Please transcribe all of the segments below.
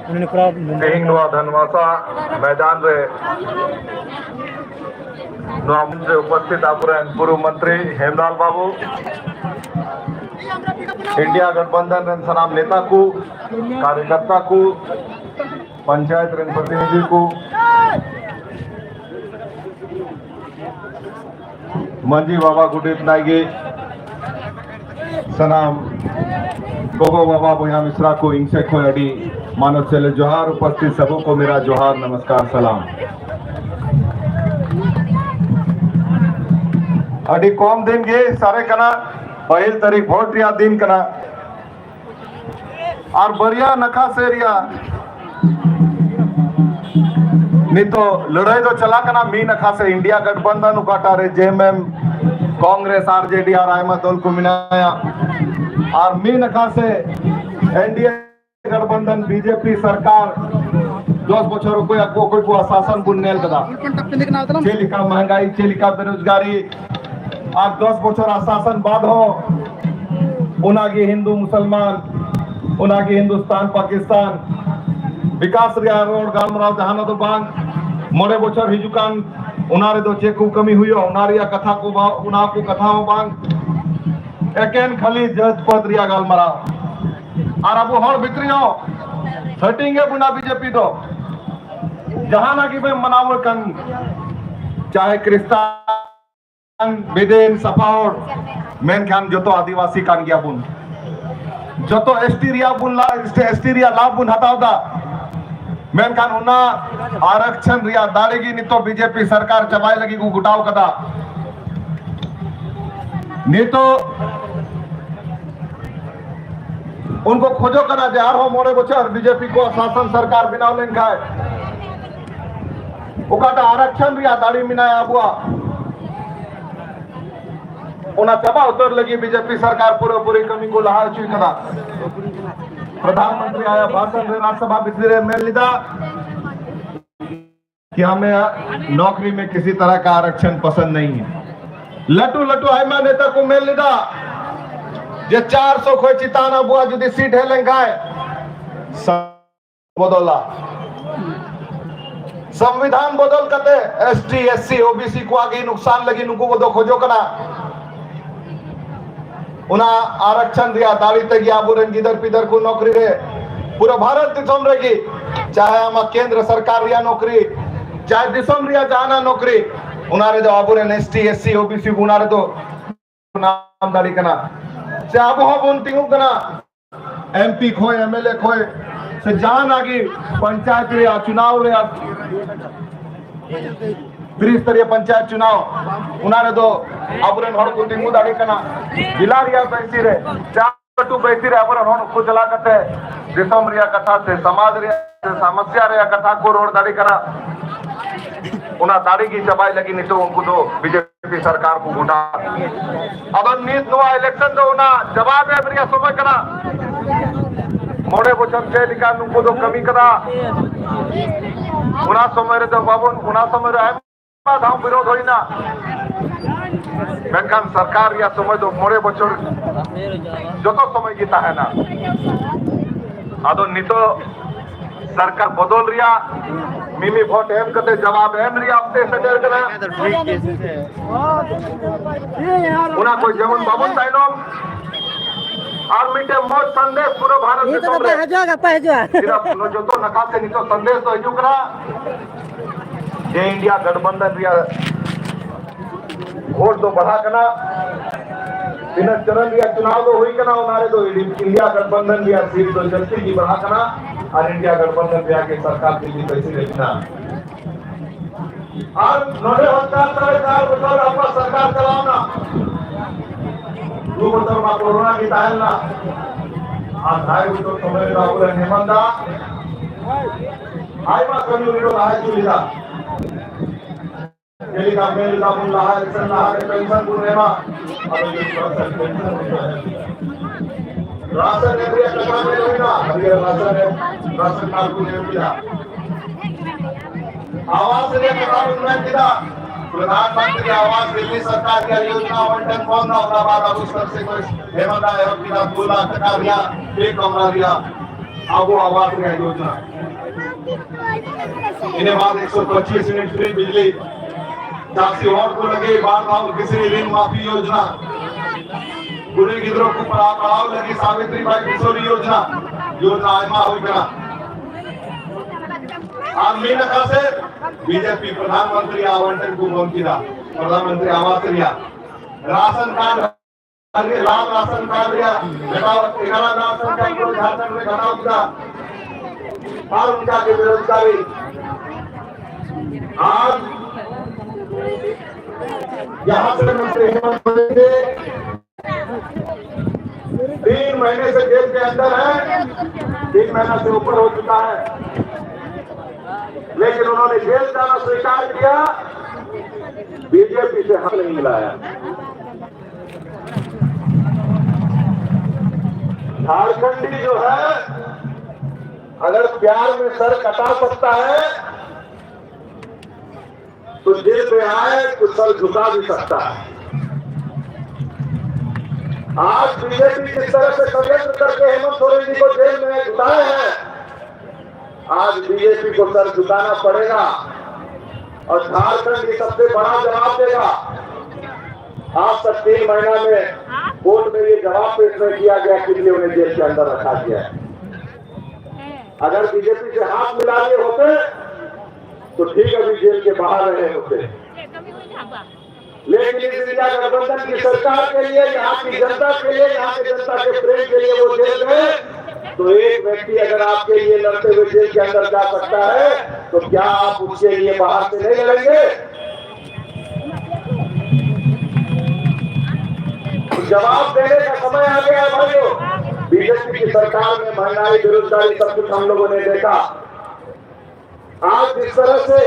तेहिंग धनवासा मैदान रे उपस्थित पूर्व मंत्री हेमलाल बाबू इंडिया गठबंधन सनाम नेता को कार्यकर्ता को पंचायत प्रतिनिधि को मंजी बाबा गुडीप नाइगे सनाम गोगो बाबा बुया मिश्रा को इंसे खोयडी मानव चले जोहार उपस्थित सबों को मेरा जोहार नमस्कार सलाम। अभी कम दिन गे सारे कना पहल तारीख वोट रिया दिन कना और बरिया नखा से रिया नहीं तो लड़ाई तो चला कना मी नखा से इंडिया गठबंधन उकाटा रे जेएमएम कांग्रेस आरजेडी और अहमद दल को मिलाया और मी नखा से एनडीए गठबंधन बीजेपी सरकार 10 बछर को शासन बुननेल कदा चेलिका महंगाई चेलिका बेरोजगारी आज 10 बछर शासन बाद हो उनागी हिंदू मुसलमान उनागी हिंदुस्तान पाकिस्तान विकास रोड गालमराव जहां दो बांग मोड़े बछर हिजुकान उनारे दो चेकू कमी हुई उनारिया कथा को उना को कथा हो बांग एकेन खाली जज पद रिया गालमराव और अब हर भितरी हो हटिंगे बुना बीजेपी तो जहां ना कि मनाव कन चाहे क्रिस्तान बेदेन सफाओर मेन खान जो तो आदिवासी कान गया बुन जो तो एस्टीरिया बुन ला एस्टीरिया लाभ बुन हटाव दा मेन खान उना आरक्षण रिया दाड़ेगी नहीं तो बीजेपी सरकार चबाई लगी को गुटाव कदा नहीं तो उनको खोजो कना जार हो मोड़े बचर बीजेपी को शासन सरकार बिना लेन खाए उकाटा आरक्षण रिया दाड़ी मिनाया बुआ उना चबा उतर लगी बीजेपी सरकार पूरी कमी को लहाल चुई कदा प्रधानमंत्री आया भाषण रे राज्यसभा बिजली मेल लिदा कि हमें नौकरी में किसी तरह का आरक्षण पसंद नहीं है लटू लटू आयमा नेता को मेल लिदा जे 400 खोई चिताना बुआ जुदी सीट है लेंगाए बदला संविधान बदल कते एसटी एससी ओबीसी को आगे नुकसान लगी नुको वो खोजो कना उना आरक्षण दिया दाड़ी तक बुरन गिदर पिदर को नौकरी रे पूरा भारत दिसम रहेगी चाहे हम केंद्र सरकार रिया नौकरी चाहे दिसम रिया जाना नौकरी उनारे दो आबुरन एसटी एससी ओबीसी उनारे दो नाम दाड़ी कना से अब हो बुनतिंगु कना एमपी खोए एमएलए खोए से जान आगे पंचायत रे चुनाव रे त्रिस्तरीय पंचायत चुनाव उनारे दो अबरन हड़ को तिंगु दाड़ी कना जिला रिया बैसी रे चाटू बैसी रे अबरन हड़ को जला कते दिसम रिया कथा से समाज रिया समस्या रिया कथा को रोड दाड़ी करा उना दाड़ी की चबाई लगी नहीं तो उनको दो बीजेपी सरकार को घुटा अब नीत नुआ इलेक्शन दो उना जवाब है रिया समय करा मोड़े बचन से लिखा उनको दो कमी करा उना समय रे तो बाबू उना समय रे धाम विरोध होई ना मेनखान सरकार या समय दो मोड़े बचर जो तो समय गीता है ना आदो नितो सरकार बदल रिया मिमी वोट एम कते जवाब एम रिया अपने सजर करा उना कोई जमन बाबन ताइनोम और मिटे मोट संदेश पूरा भारत में सिर्फ जो तो नका से नितो संदेश तो हिजू करा जे इंडिया गठबंधन रिया वोट तो बढ़ा कना इन चरण रिया चुनाव तो हुई कना उनारे तो इंडिया गठबंधन रिया सीट तो जल्दी की बढ़ा कना और इंडिया गठबंधन रिया के सरकार दिल्ली पैसे लेना और नोडे हत्यार सरकार बतौर अपना सरकार चलावना दो बतौर मा कोरोना की तायल ना आज धाय तो समय राहुल हेमंदा आई मा कन्नू रो आय जुलिदा ये का मेल का मुल्ला है सन्ना है पेंशन बुनेमा और ये पेंशन राशन एरिया कथा में लेना ये राशन कार्ड को ले दिया आवास ने कथा में दिया प्रधानमंत्री आवास दिल्ली सरकार की योजना आवंटन कौन ना बाद अब उस तरफ से कोई हेमंत आयोग की 2 लाख टका दिया एक कमरा दिया आबो आवास योजना, इन्हें बाद 125 यूनिट फ्री बिजली, जाती और को लगे बाढ़ किसी ऋण माफी योजना, गुड़ी गिद्रों को पढ़ाव लगी सावित्रीबाई किशोरी योजना आयमा होगा। मी नखा से बीजेपी प्रधानमंत्री आवंटन को पहुंचीला, प्रधानमंत्री आवास रिया, राशन कार्ड लाल राशन कार्ड रिया, 11 राशन कार्ड को झारखंड में घटा उनका और उनका के बेरोजगारी आज यहाँ से मंत्री हेमंत सोरेन 3 महीने से जेल के अंदर है, 3 महीना से ऊपर हो चुका है, लेकिन उन्होंने जेल जाना स्वीकार किया, बीजेपी से हाथ नहीं मिलाया। झारखंडी जो है अगर प्यार में सर कटा सकता है तो जेल पे आए तो सर झुका भी सकता है। आज बीजेपी किस तरह से षड्यंत्र करके हेमंत सोरेन जी को जेल में घुसाए हैं, आज बीजेपी को सर झुकाना पड़ेगा और झारखंड की सबसे बड़ा जवाब देगा। आज तक 3 महीना में कोर्ट में ये जवाब पेश नहीं किया गया कि लिए उन्हें जेल के अंदर रखा गया है। अगर बीजेपी से हाथ मिला लिए होते तो ठीक अभी जेल के बाहर रहे होते, लेकिन इस इंडिया गठबंधन की सरकार के लिए, यहाँ की जनता के लिए, यहाँ के जनता के प्रेम के लिए वो जेल गए। तो एक व्यक्ति अगर आपके लिए लड़ते हुए जेल के अंदर जा सकता है तो क्या आप उसके लिए बाहर से नहीं लड़ेंगे? जवाब देने का समय आ गया है भाइयों। बीजेपी की सरकार में महंगाई, बेरोजगारी सब कुछ हम लोगों ने देखा। आज जिस तरह से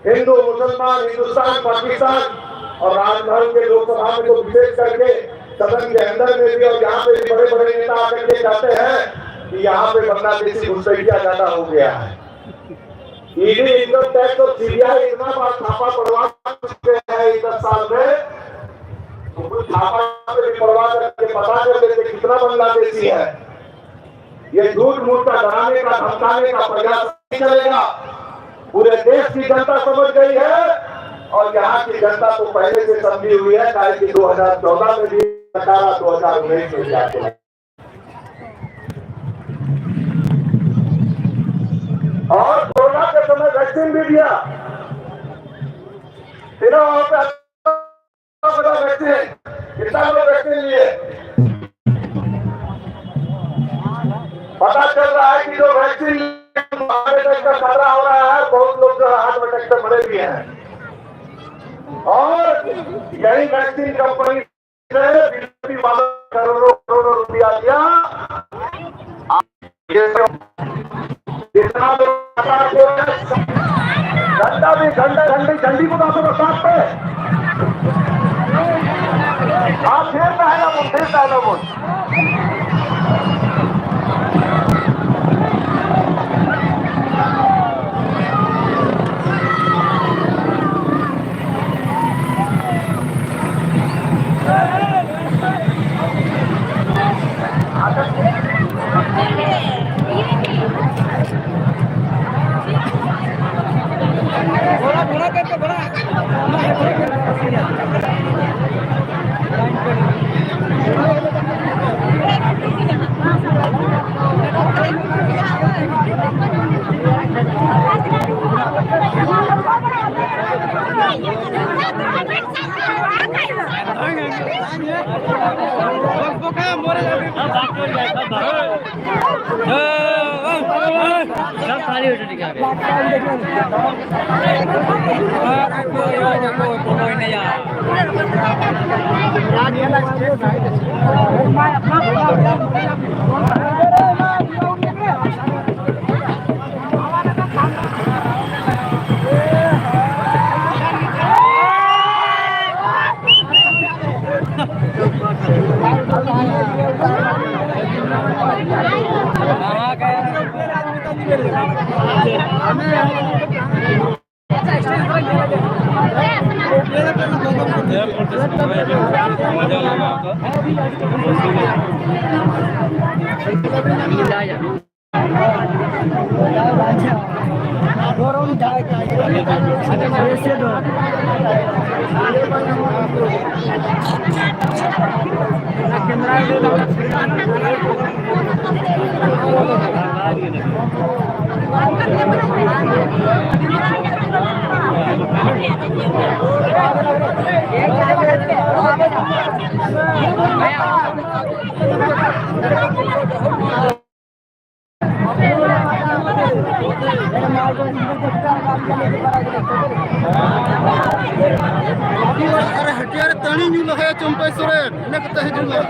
हिंदू मुसलमान, हिंदुस्तान पाकिस्तान और राजभवन के लोकसभा में तो विशेष करके सदन के अंदर में भी और यहाँ पे भी बड़े बड़े नेता आकर के कहते हैं कि यहाँ पे बांग्लादेशी घुसपैठिया ज्यादा हो गया है। ईडी, इनकम टैक्स और सीबीआई इतना बार छापा पड़वा चुके हैं इस 10 साल में, तो कुछ छापा भी पड़वा करके पता कर लेते कितना बांग्लादेशी है। ये झूठ मूठ का डराने का, धमकाने का प्रयास नहीं चलेगा। पूरे देश की जनता समझ गई है और यहाँ की जनता तो पहले से समझी हुई है, चाहे कि 2014 में भी 2019 में जाते हैं। और कोरोना के समय वैक्सीन भी दिया, तीनों वैक्सीन, कितना लोग वैक्सीन लिए? पता चल रहा है कि जो वैक्सीन हार्ट अटैक का खतरा हो रहा है, बहुत लोग जो हार्ट अटैक से मरे भी हैं। और यही वैक्सीन कंपनी ने बीजेपी वालों करोड़ों करोड़ों रुपया दिया। जितना झंडा भी झंडी को दाखो साथ पे आप फिर डायलॉग मजा लगा अरे हटियार तणी न्यू लगे चंपे सोरेन ने कते हिजुला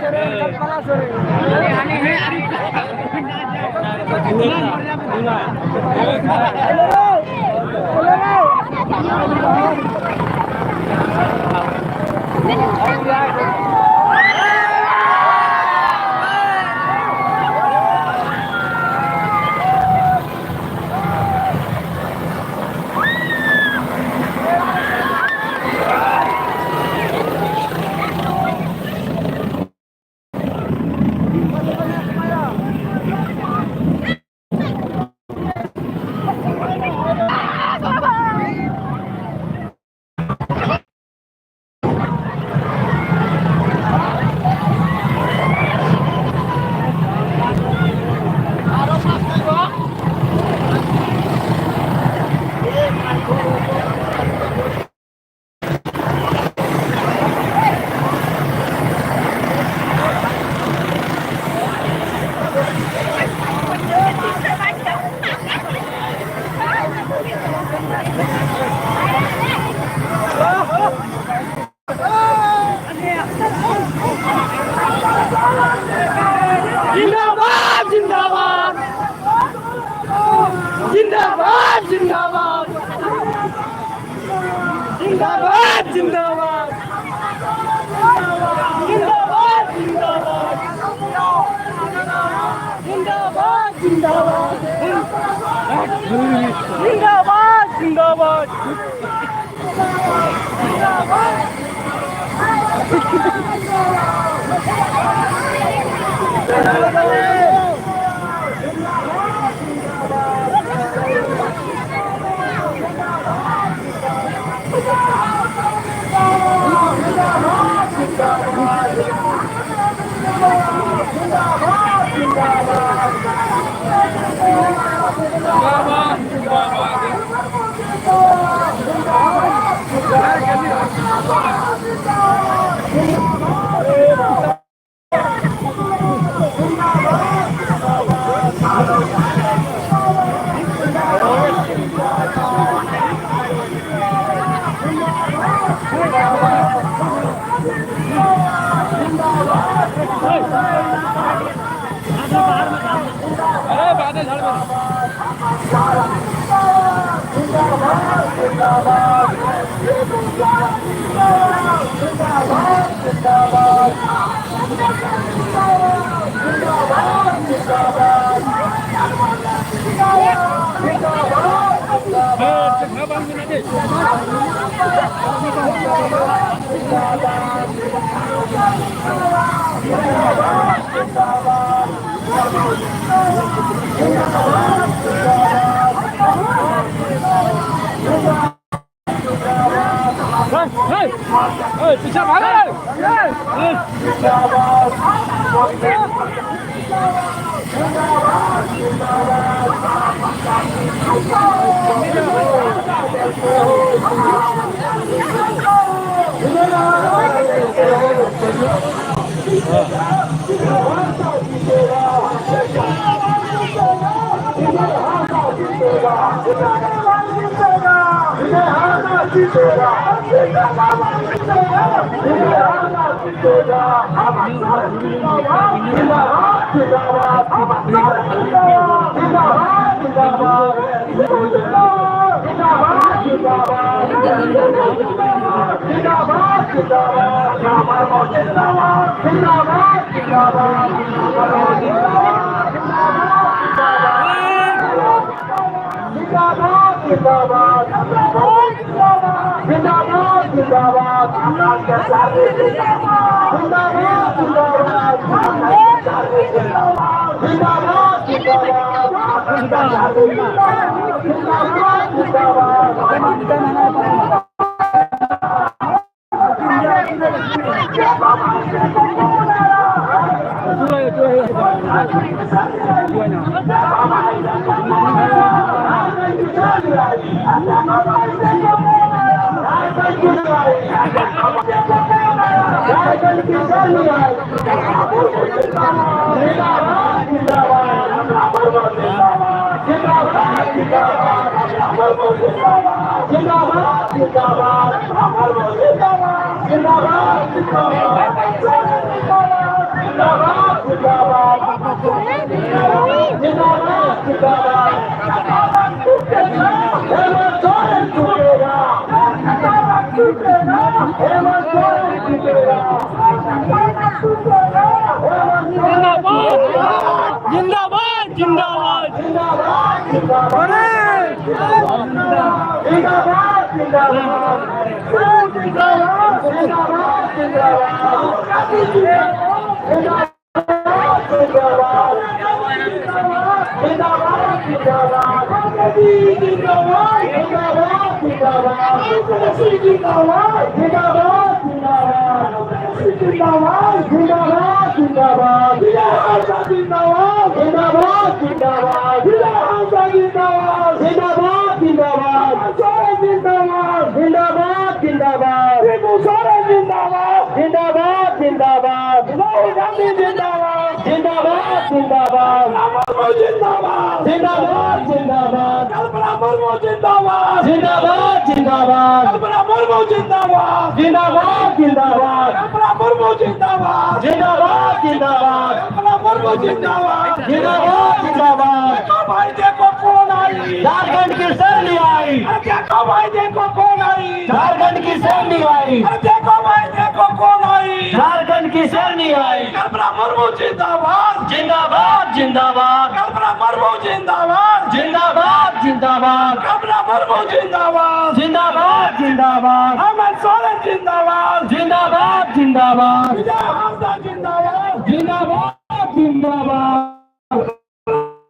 जिंदाबाद जिंदाबाद झारखंड की सैन्य आई, देखो भाई देखो कौन आई, झारखंड की सैन्य आई, देखो भाई देखो कौन आई, झारखंड की सैन्य आई। कल्पना मुर्मू जिंदाबाद जिंदाबाद जिंदाबाद, कल्पना मुर्मू जिंदाबाद जिंदाबाद जिंदाबाद, कल्पना मुर्मू जिंदाबाद जिंदाबाद जिंदाबाद, हेमंत सोरेन जिंदाबाद जिंदाबाद जिंदाबाद, विजय हांसदा जिंदाबाद जिंदाबाद जिंदाबाद।